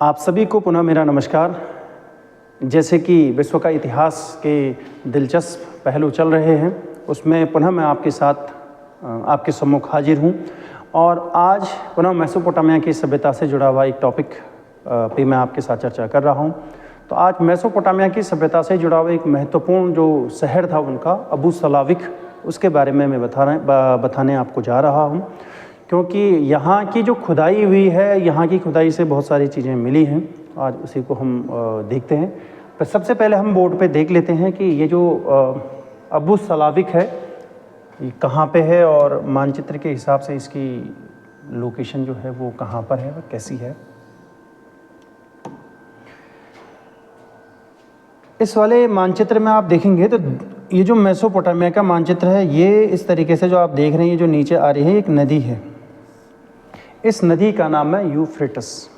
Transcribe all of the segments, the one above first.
आप सभी को पुनः मेरा नमस्कार। जैसे कि विश्व का इतिहास के दिलचस्प पहलू चल रहे हैं, उसमें पुनः मैं आपके साथ आपके सम्मुख हाजिर हूँ और आज पुनः मेसोपोटामिया की सभ्यता से जुड़ा हुआ एक टॉपिक पे मैं आपके साथ चर्चा कर रहा हूँ। तो आज मेसोपोटामिया की सभ्यता से जुड़ा हुआ एक महत्वपूर्ण जो शहर था उनका, अबू सलाविक, उसके बारे में मैं बताने आपको जा रहा हूँ, क्योंकि यहाँ की जो खुदाई हुई है, यहाँ की खुदाई से बहुत सारी चीज़ें मिली हैं। आज उसी को हम देखते हैं। पर सबसे पहले हम बोर्ड पे देख लेते हैं कि ये जो अबू सलाविक है ये कहाँ पे है और मानचित्र के हिसाब से इसकी लोकेशन जो है वो कहाँ पर है, वो कैसी है। इस वाले मानचित्र में आप देखेंगे तो ये जो मेसोपोटामिया का मानचित्र है, ये इस तरीके से जो आप देख रहे हैं, ये जो नीचे आ रही है एक नदी है। इस नदी का नाम है यूफ्रेटस,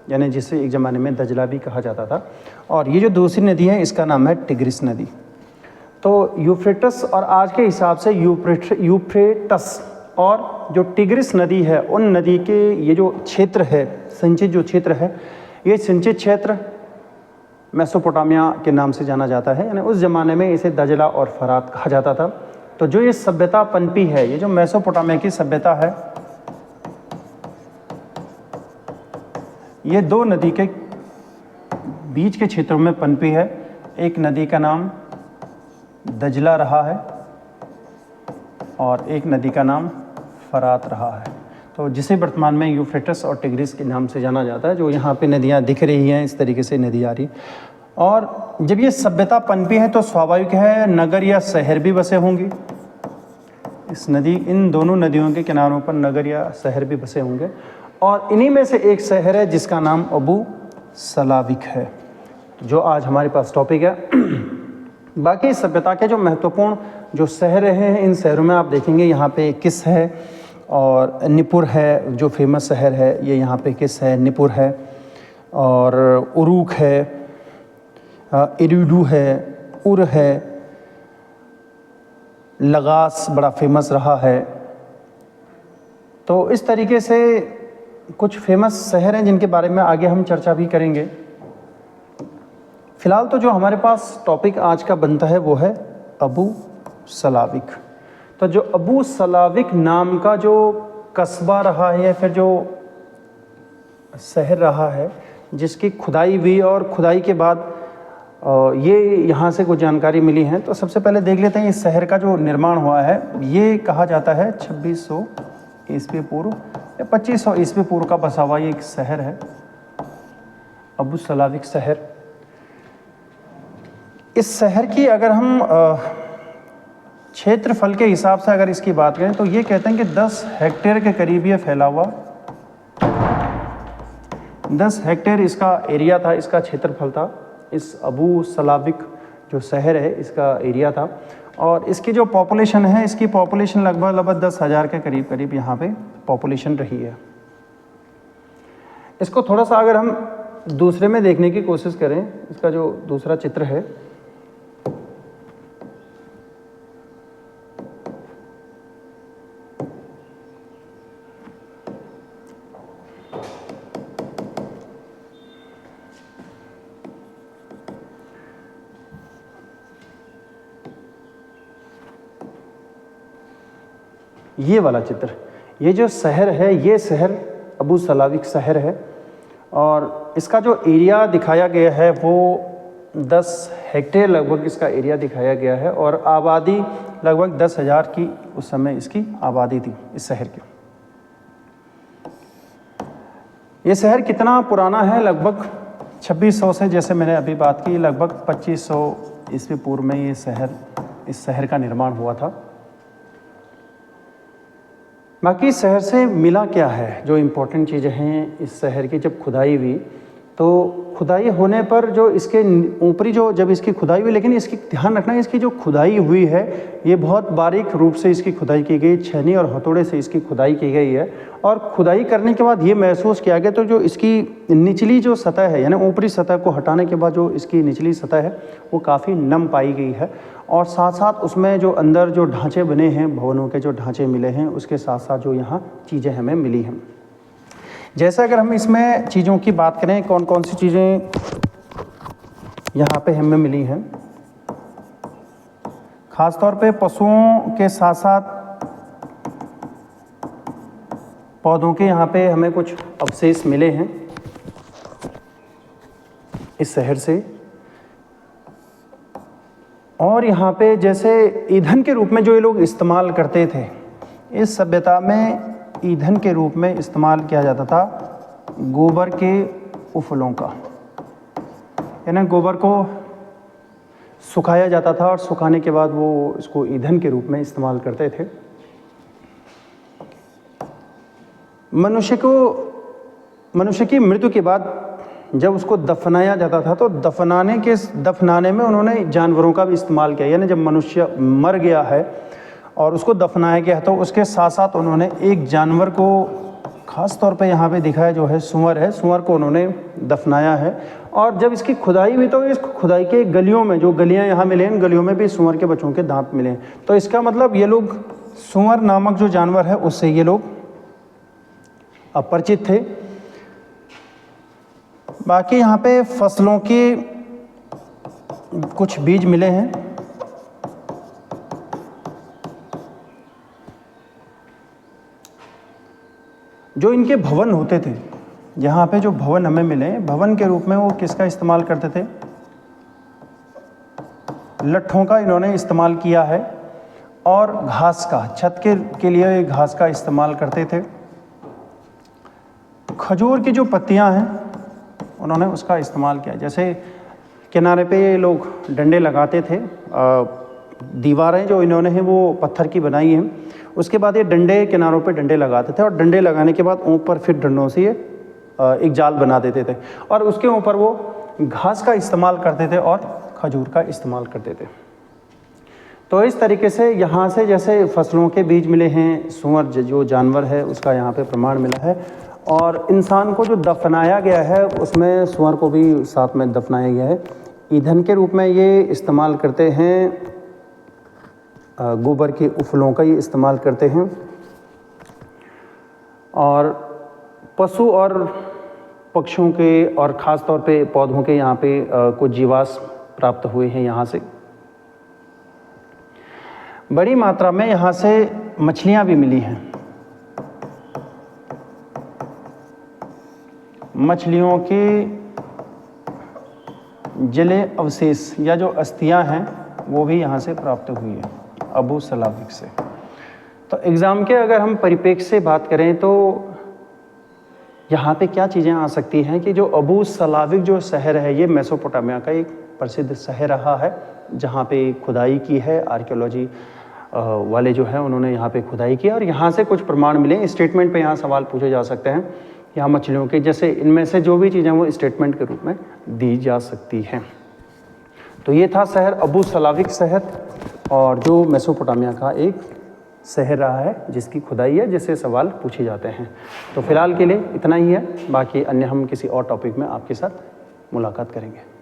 यानी जिसे एक ज़माने में दजला भी कहा जाता था। और ये जो दूसरी नदी है इसका नाम है टिग्रिस नदी। तो यूफ्रेटस और आज के हिसाब से यूफ्रेटस और जो टिग्रिस नदी है, उन नदी के ये जो क्षेत्र है, संचित जो क्षेत्र है, ये संचित क्षेत्र मेसोपोटामिया के नाम से जाना जाता है। यानी उस ज़माने में इसे दजला और फरात कहा जाता था। तो जो ये सभ्यता पनपी है, ये जो मेसोपोटामिया की सभ्यता है, ये दो नदी के बीच के क्षेत्रों में पनपी है। एक नदी का नाम दजला रहा है और एक नदी का नाम फरात रहा है। तो जिसे वर्तमान में यूफ्रेटस और टिग्रिस के नाम से जाना जाता है। जो यहाँ पे नदियाँ दिख रही हैं, इस तरीके से नदी आ रही। और जब ये सभ्यता पनपी है तो स्वाभाविक है नगर या शहर भी बसे होंगे। इस नदी, इन दोनों नदियों के किनारों पर नगर या शहर भी बसे होंगे और इन्हीं में से एक शहर है जिसका नाम अबू सलाविक है, जो आज हमारे पास टॉपिक है। बाकी सभ्यता के जो महत्वपूर्ण जो शहर रहे हैं, इन शहरों में आप देखेंगे यहाँ पे किस है और निपुर है, जो फेमस शहर है ये यहाँ पे किस है, निपुर है और उरूक है, इरिडू है, उर है, लगास बड़ा फेमस रहा है। तो इस तरीके से कुछ फेमस शहर हैं जिनके बारे में आगे हम चर्चा भी करेंगे। फिलहाल तो जो हमारे पास टॉपिक आज का बनता है वो है अबू सलाविक। तो जो अबू सलाविक नाम का जो कस्बा रहा है या फिर जो शहर रहा है, जिसकी खुदाई हुई और खुदाई के बाद ये यहाँ से कुछ जानकारी मिली है। तो सबसे पहले देख लेते हैं इस शहर का जो निर्माण हुआ है। ये कहा जाता है 2600 ईस्वी पूर्व या 2500 ईस्वी पूर्व का बसा हुआ ये एक शहर है, अबू सलाविक शहर। इस शहर की अगर हम क्षेत्रफल के हिसाब से अगर इसकी बात करें तो ये कहते हैं कि 10 हेक्टेयर के करीब ये फैला हुआ, 10 हेक्टेयर इसका एरिया था, इसका क्षेत्रफल था। इस अबू सलाविक जो शहर है इसका एरिया था और इसकी जो पॉपुलेशन है, इसकी पॉपुलेशन लगभग 10,000 के करीब यहाँ पे पॉपुलेशन रही है। इसको थोड़ा सा अगर हम दूसरे में देखने की कोशिश करें, इसका जो दूसरा चित्र है, ये वाला चित्र, ये जो शहर है, ये शहर अबू सलाविक शहर है और इसका जो एरिया दिखाया गया है वो 10 हेक्टेयर लगभग इसका एरिया दिखाया गया है और आबादी लगभग 10,000 की उस समय इसकी आबादी थी इस शहर की। ये शहर कितना पुराना है? लगभग 2600 से, जैसे मैंने अभी बात की, लगभग 2500 ईस्वी पूर्व में ये इस शहर का निर्माण हुआ था। बाकी शहर से मिला क्या है, जो इम्पोर्टेंट चीज़ें हैं इस शहर की। जब खुदाई हुई तो खुदाई होने पर जो इसके ऊपरी जो जब इसकी खुदाई हुई, लेकिन इसकी ध्यान रखना, इसकी जो खुदाई हुई है ये बहुत बारीक रूप से इसकी खुदाई की गई, छेनी और हथौड़े से इसकी खुदाई की गई है। और खुदाई करने के बाद ये महसूस किया गया तो जो इसकी निचली जो सतह है, यानी ऊपरी सतह को हटाने के बाद जो इसकी निचली सतह है वो काफ़ी नम पाई गई है और साथ साथ उसमें जो अंदर जो ढांचे बने हैं, भवनों के जो ढांचे मिले हैं, उसके साथ साथ जो यहाँ चीज़ें हमें मिली हैं। जैसे अगर हम इसमें चीज़ों की बात करें, कौन कौन सी चीज़ें यहाँ पे हमें मिली हैं, ख़ास तौर पे पशुओं के साथ साथ पौधों के यहाँ पे हमें कुछ अवशेष मिले हैं इस शहर से। और यहाँ पे जैसे ईंधन के रूप में जो ये लोग इस्तेमाल करते थे, इस सभ्यता में ईंधन के रूप में इस्तेमाल किया जाता था गोबर के उफलों का, यानी गोबर को सुखाया जाता था और सुखाने के बाद वो इसको ईंधन के रूप में इस्तेमाल करते थे। मनुष्य की मृत्यु के बाद जब उसको दफनाया जाता था तो दफनाने में उन्होंने जानवरों का भी इस्तेमाल किया, यानी जब मनुष्य मर गया है और उसको दफनाया गया तो उसके साथ साथ उन्होंने एक जानवर को ख़ास तौर पे यहाँ पे दिखाया जो है सूअर है, सूअर को उन्होंने दफनाया है। और जब इसकी खुदाई हुई तो इस खुदाई के गलियों में, जो गलियाँ यहाँ मिले हैं, गलियों में भी सूअर के बच्चों के दांत मिले हैं। तो इसका मतलब ये लोग सूअर नामक जो जानवर है उससे ये लोग अपरिचित थे। बाकी यहाँ पे फसलों के कुछ बीज मिले हैं। जो इनके भवन होते थे, यहाँ पे जो भवन हमें मिले, भवन के रूप में वो किसका इस्तेमाल करते थे? लट्ठों का इन्होंने इस्तेमाल किया है और घास का, छत के लिए घास का इस्तेमाल करते थे। खजूर की जो पत्तियाँ हैं उन्होंने उसका इस्तेमाल किया। जैसे किनारे पे ये लोग डंडे लगाते थे, दीवारें जो इन्होंने हैं वो पत्थर की बनाई हैं, उसके बाद ये डंडे किनारों पे डंडे लगाते थे और डंडे लगाने के बाद ऊपर फिर डंडों से ये एक जाल बना देते थे और उसके ऊपर वो घास का इस्तेमाल करते थे और खजूर का इस्तेमाल करते थे। तो इस तरीके से यहाँ से जैसे फसलों के बीज मिले हैं, सूअर जो जानवर है उसका यहाँ पे प्रमाण मिला है, और इंसान को जो दफनाया गया है उसमें सूअर को भी साथ में दफनाया गया है। ईंधन के रूप में ये इस्तेमाल करते हैं, गोबर के उफलों का ही इस्तेमाल करते हैं। और पशु और पक्षियों के और ख़ास तौर पे पौधों के यहाँ पे कुछ जीवाश्म प्राप्त हुए हैं यहाँ से। बड़ी मात्रा में यहाँ से मछलियाँ भी मिली हैं। मछलियों के जले अवशेष या जो अस्थियां हैं वो भी यहाँ से प्राप्त हुई है अबू सलाविक से। तो एग्ज़ाम के अगर हम परिप्रेक्ष्य से बात करें तो यहाँ पे क्या चीज़ें आ सकती हैं कि जो अबू सलाविक जो शहर है ये मेसोपोटामिया का एक प्रसिद्ध शहर रहा है, जहाँ पे खुदाई की है, आर्कियोलॉजी वाले जो है उन्होंने यहाँ पे खुदाई की और यहाँ से कुछ प्रमाण मिले। स्टेटमेंट पे यहाँ सवाल पूछे जा सकते हैं, यहाँ मछलियों के जैसे इनमें से जो भी चीज़ें वो स्टेटमेंट के रूप में दी जा सकती हैं। तो ये था शहर अबू सलाविक शहर, और जो मेसोपोटामिया का एक शहर रहा है जिसकी खुदाई है, जिससे सवाल पूछे जाते हैं। तो फिलहाल के लिए इतना ही है, बाकी अन्य हम किसी और टॉपिक में आपके साथ मुलाकात करेंगे।